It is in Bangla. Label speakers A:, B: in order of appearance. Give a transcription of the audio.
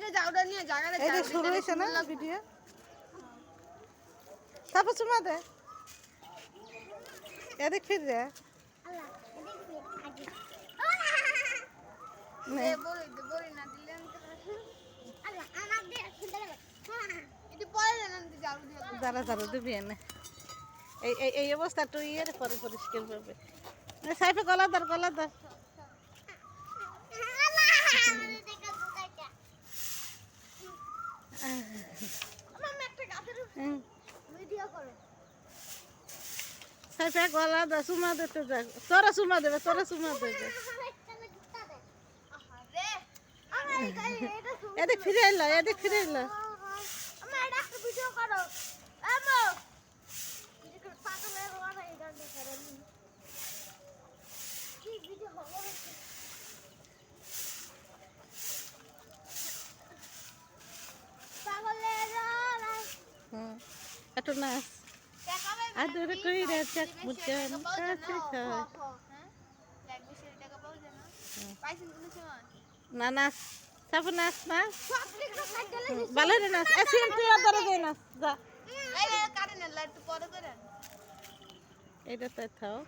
A: থেকে যাওটা নিয়ে জায়গাটা
B: এই যে শুরু হয়েছে না ভিডিও তারপর চুমা দে এদিক ফির রে নে
A: বড়ি না দিলে আল্লাহ আমার দে এটা পরে না যাও দিও
B: দাঁড়া দাঁড়া দিবি এনে এই এই এই অবস্থা তুই এর পরে পরিষ্কার করবে সাইফে গলা ধর সাইফে গলা ধর সুমা দিতে যা তোরা সুমা দেবে এদিক ফিরে এলো
A: আমার এটা একটা ভিডিও করো আমো এটা পাগলের ওয়ানা এটা দেখো কি ভিডিও হবে পাগলের ওয়ানা
B: একটু নাচ আদর কইরা চাক মুচান কাছে খায়
A: লাগবে 100 টাকা পাও জানো পাইছেন কোন সময়
B: না নাচ সব নাচ না ভালো রে নাচ এসিন তুই আদর দে নাচ যা
A: এই কারেন লাইট পরে করেন
B: এটা তাই থাও